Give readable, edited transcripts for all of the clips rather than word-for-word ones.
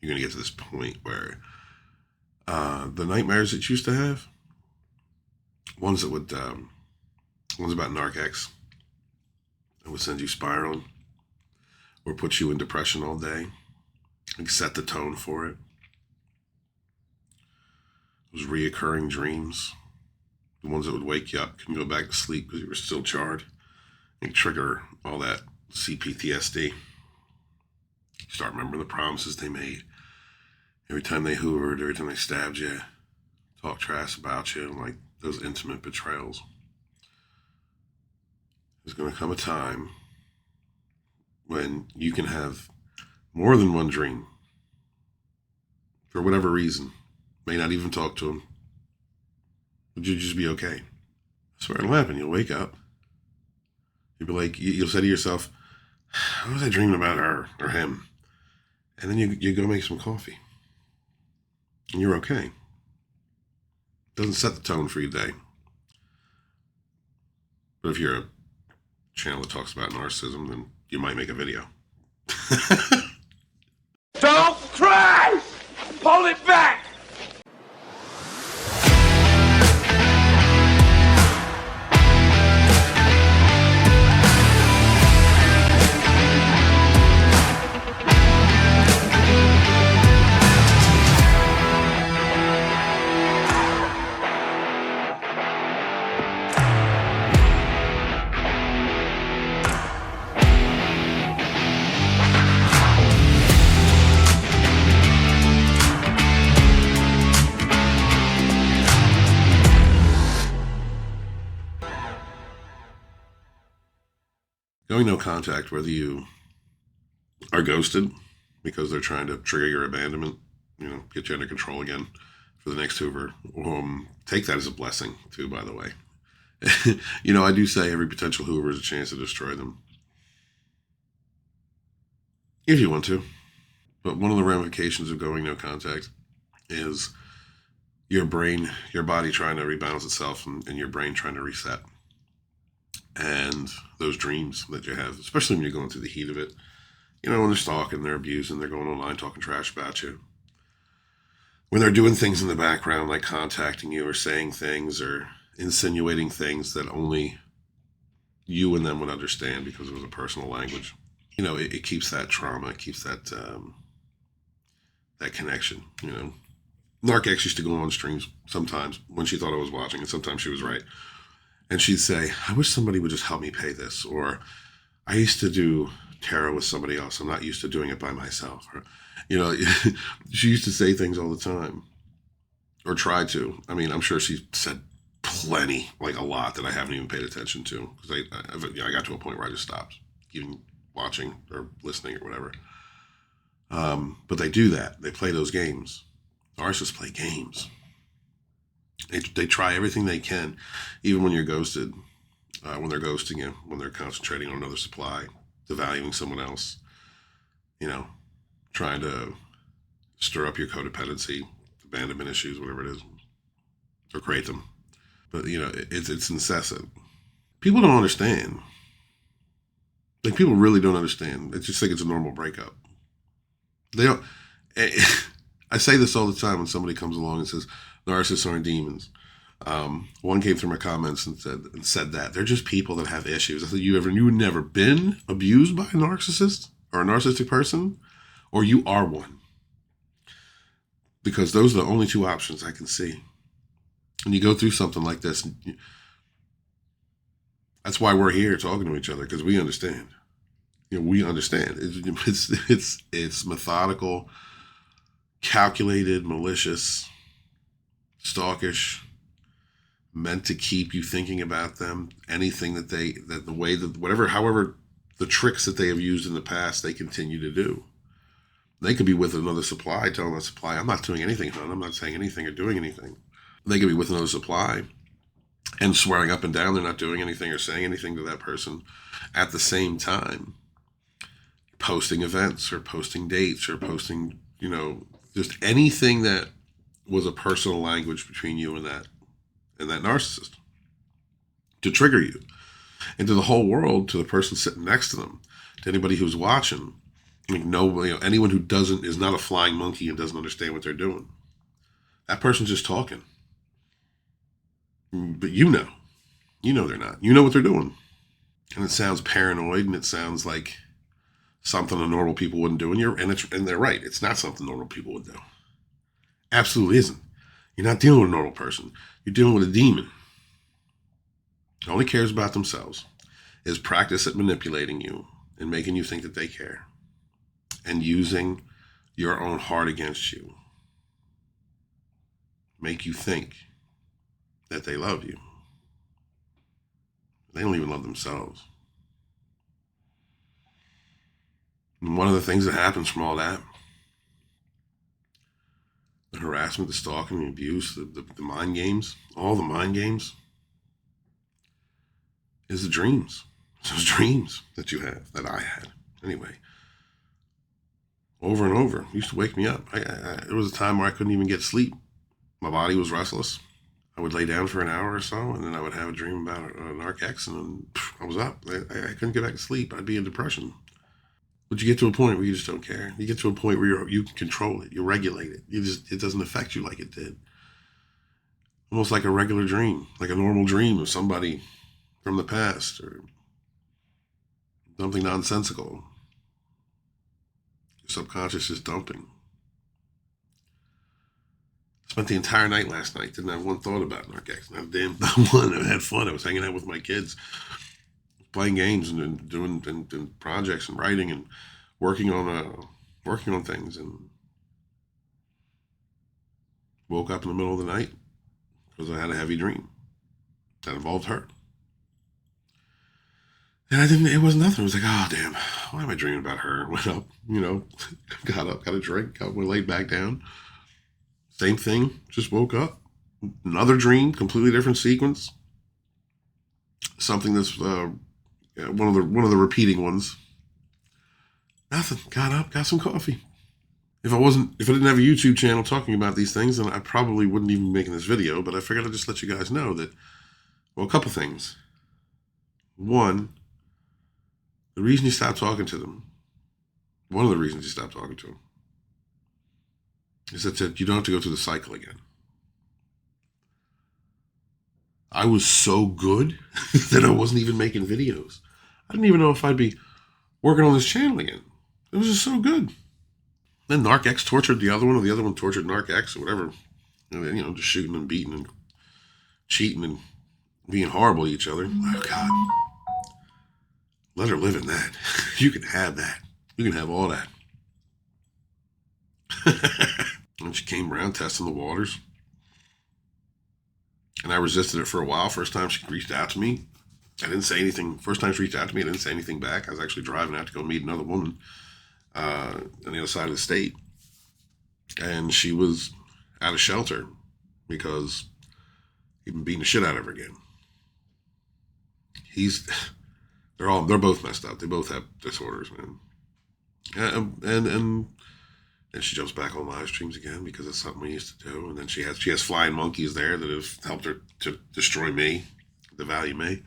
you're going to get to this point where the nightmares that you used to have, ones that would, ones about narcex, that would send you spiraling or put you in depression all day, like set the tone for it. Those reoccurring dreams, the ones that would wake you up, can go back to sleep because you were still charred, and trigger all that CPTSD. You start remembering the promises they made. Every time they hoovered, every time they stabbed you, talked trash about you, like those intimate betrayals. There's going to come a time when you can have more than one dream for whatever reason. May not even talk to them. Would you just be okay? I swear it'll happen. You'll wake up. You'll be like, you'll say to yourself, how was I dreaming about her or him? And then you go make some coffee. And you're okay. Doesn't set the tone for your day. But if you're a channel that talks about narcissism, then you might make a video. Don't cry! Pull it back! Going no contact, whether you are ghosted because they're trying to trigger your abandonment, get you under control again for the next Hoover. Take that as a blessing too, by the way. I do say every potential Hoover is a chance to destroy them. If you want to. But one of the ramifications of going no contact is your brain, your body trying to rebalance itself and your brain trying to reset. And those dreams that you have, especially when you're going through the heat of it, when they're stalking, they're abusing, they're going online talking trash about you. When they're doing things in the background, like contacting you or saying things or insinuating things that only you and them would understand because it was a personal language. It keeps that trauma, it keeps that that connection. Narcex used to go on streams sometimes when she thought I was watching, and sometimes she was right. And she'd say, I wish somebody would just help me pay this. Or I used to do tarot with somebody else. I'm not used to doing it by myself. Or, she used to say things all the time, or try to. I mean, I'm sure she said plenty, like a lot that I haven't even paid attention to. Because I got to a point where I just stopped even watching or listening or whatever. But they do that. They play those games. Narcissists play games. They try everything they can, even when you're ghosted, when they're ghosting you, when they're concentrating on another supply, devaluing someone else, trying to stir up your codependency, abandonment issues, whatever it is, or create them. But, it's incessant. People don't understand. Like, people really don't understand. They just think it's a normal breakup. They don't. I say this all the time when somebody comes along and says, narcissists aren't demons. One came through my comments and said that they're just people that have issues. I said, you never been abused by a narcissist or a narcissistic person, or you are one? Because those are the only two options I can see. When you go through something like this, that's why we're here talking to each other, because we understand. We understand. It's methodical, calculated, malicious, stalkish, meant to keep you thinking about them. Anything however the tricks that they have used in the past, they continue to do. They could be with another supply, telling that supply, I'm not doing anything, hon. I'm not saying anything or doing anything. They could be with another supply and swearing up and down they're not doing anything or saying anything to that person at the same time. Posting events or posting dates or posting, just anything that was a personal language between you and that narcissist to trigger you, and to the whole world, to the person sitting next to them, to anybody who's watching. Like anyone who is not a flying monkey and doesn't understand what they're doing. That person's just talking. But you know they're not. You know what they're doing. And it sounds paranoid, and it sounds like something the normal people wouldn't do. And they're right. It's not something normal people would do. Absolutely isn't. You're not dealing with a normal person. You're dealing with a demon. Only cares about themselves. Is practice at manipulating you and making you think that they care. And using your own heart against you. Make you think that they love you. They don't even love themselves. And one of the things that happens from all that, the harassment, the stalking, the abuse, the mind games, all the mind games, is the dreams. Those dreams that you have, that I had. Anyway, over and over, it used to wake me up. There was a time where I couldn't even get sleep. My body was restless. I would lay down for an hour or so, and then I would have a dream about a narc, and then I was up. I couldn't get back to sleep. I'd be in depression. But you get to a point where you just don't care. You get to a point where you can control it. You regulate it. It doesn't affect you like it did. Almost like a regular dream, like a normal dream of somebody from the past or something nonsensical. Your subconscious is dumping. Spent the entire night last night. Didn't have one thought about Narcissist. Not a damn one. I had fun. I was hanging out with my kids, playing games and doing projects and writing and working on things. And woke up in the middle of the night because I had a heavy dream that involved her. And it was nothing. It was like, oh, damn, why am I dreaming about her? Went up, got up, got a drink, laid back down. Same thing, just woke up. Another dream, completely different sequence. Something that's one of the repeating ones. Nothing. Got up, got some coffee. If I didn't have a YouTube channel talking about these things, then I probably wouldn't even be making this video. But I figured I'd just let you guys know that, well, a couple things. One, the reason you stop talking to them, one of the reasons you stop talking to them, is that you don't have to go through the cycle again. I was so good that I wasn't even making videos. I didn't even know if I'd be working on this channel again. It was just so good. Then Narc tortured the other one, or the other one tortured Narc, or whatever. And just shooting and beating and cheating and being horrible to each other. Oh, God. Let her live in that. You can have that. You can have all that. And she came around testing the waters. And I resisted it for a while. First time she reached out to me, I didn't say anything. First time she reached out to me, I didn't say anything back. I was actually driving out to go meet another woman on the other side of the state. And she was out of shelter because he'd been beating the shit out of her again. They're both messed up. They both have disorders, man. And she jumps back on live streams again because it's something we used to do. And then she has flying monkeys there that have helped her to destroy me, devalue me.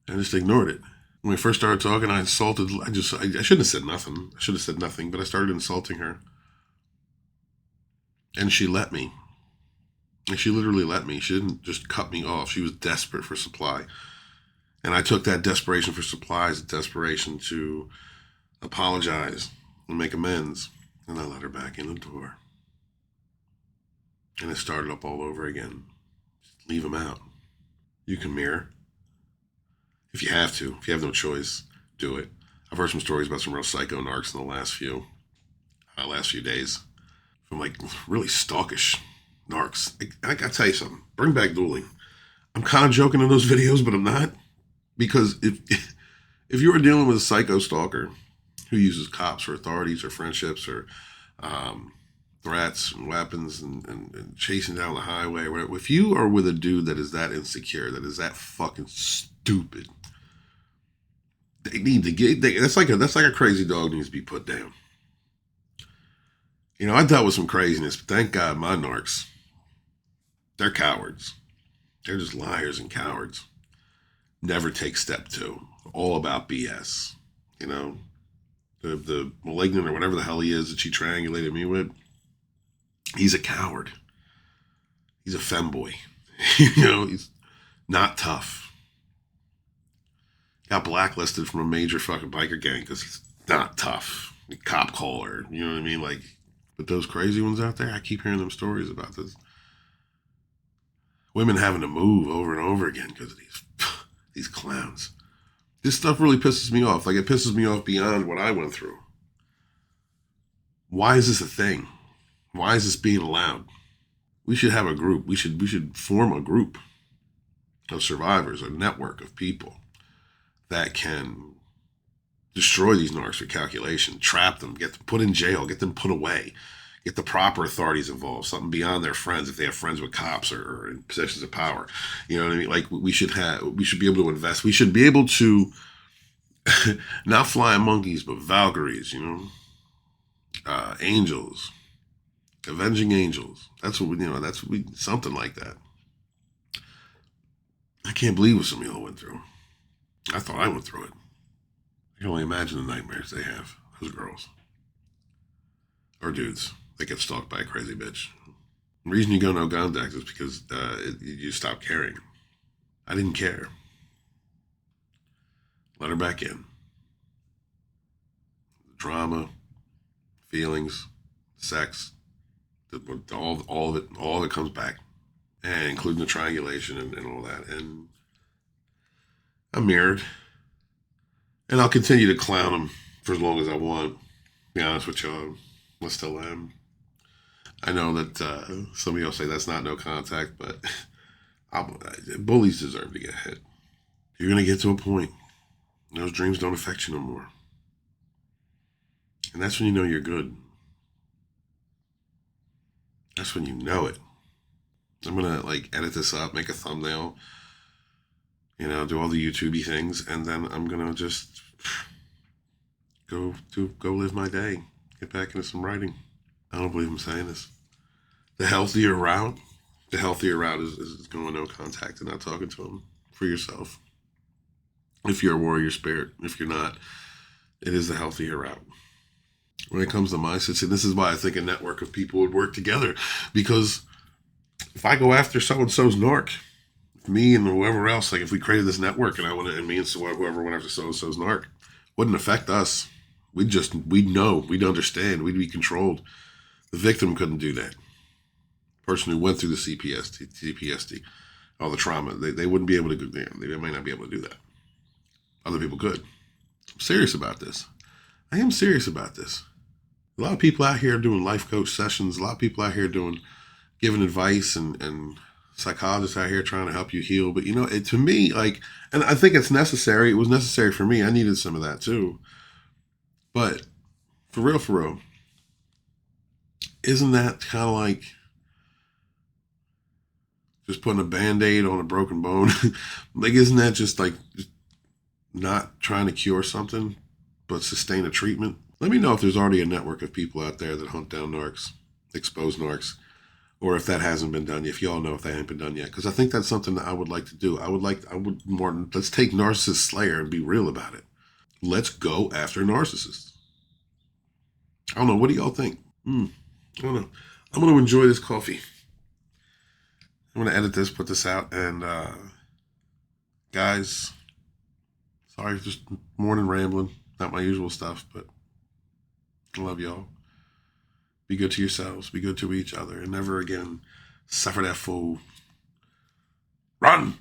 And I just ignored it. When we first started talking, I insulted. I shouldn't have said nothing. I should have said nothing, but I started insulting her. And she let me. And she literally let me. She didn't just cut me off. She was desperate for supply. And I took that desperation for supply as a desperation to apologize and make amends. And I let her back in the door. And it started up all over again. Just leave them out. You can mirror. If you have to. If you have no choice, do it. I've heard some stories about some real psycho narcs in the last few days. From like really stalkish narcs. I gotta tell you something. Bring back dueling. I'm kind of joking in those videos, but I'm not. Because if you are dealing with a psycho stalker who uses cops or authorities or friendships or threats and weapons and chasing down the highway or whatever, if you are with a dude that is that insecure, that is that fucking stupid, they need to get. That's like a crazy dog needs to be put down. I dealt with some craziness, but thank God my narcs, they're cowards. They're just liars and cowards. Never take step two. All about BS. the malignant or whatever the hell he is that she triangulated me with, he's a coward. He's a femboy. He's not tough. Got blacklisted from a major fucking biker gang because he's not tough. A cop caller, you know what I mean? Like, but those crazy ones out there, I keep hearing them stories about this. Women having to move over and over again because of these clowns. This stuff really pisses me off. Like, it pisses me off beyond what I went through. Why is this a thing? Why is this being allowed? We should have a group. We should form a group of survivors, a network of people that can destroy these narcs for calculation, trap them, get them put in jail, get them put away, get the proper authorities involved, something beyond their friends if they have friends with cops or in positions of power. You know what I mean? Like, we should be able to invest. We should be able to not flying monkeys, but Valkyries, angels, avenging angels. That's what something like that. I can't believe what some of y'all went through. I thought I went through it. I can only imagine the nightmares they have, those girls. Or dudes that get stalked by a crazy bitch. The reason you go no contact is because you stop caring. I didn't care. Let her back in. Drama, feelings, sex, all of it comes back. And including the triangulation and all that. And I'm mirrored. And I'll continue to clown them for as long as I want. To be honest with y'all, I still am. I know that some of y'all say that's not no contact, but bullies deserve to get hit. You're going to get to a point. Those dreams don't affect you no more. And that's when you know you're good. That's when you know it. I'm going to edit this up, make a thumbnail, do all the YouTube-y things, and then I'm going to just go live my day, get back into some writing. I don't believe I'm saying this. The healthier route is going no contact and not talking to them for yourself. If you're a warrior spirit, if you're not, it is the healthier route. When it comes to mindsets, and this is why I think a network of people would work together, because if I go after so-and-so's narc, me and whoever else, if we created this network and me and whoever went after so-and-so's narc, wouldn't affect us. We'd know, we'd understand, we'd be controlled. The victim couldn't do that. Person who went through the CPSD, all the trauma, they wouldn't be able to do that. They might not be able to do that. Other people could. I'm serious about this. I am serious about this. A lot of people out here doing life coach sessions. A lot of people out here giving advice and psychologists out here trying to help you heal. But, to me, and I think it's necessary. It was necessary for me. I needed some of that too. But for real, isn't that kind of like just putting a Band-Aid on a broken bone? Isn't that just not trying to cure something, but sustain a treatment? Let me know if there's already a network of people out there that hunt down narcs, expose narcs, or if that hasn't been done yet, if y'all know if that hasn't been done yet. Because I think that's something that I would like to do. Let's take Narcissist Slayer and be real about it. Let's go after narcissists. I don't know. What do y'all think? I don't know. I'm going to enjoy this coffee. I'm going to edit this, put this out, and guys, sorry, just morning rambling. Not my usual stuff, but I love y'all. Be good to yourselves. Be good to each other. And never again suffer that fool. Run!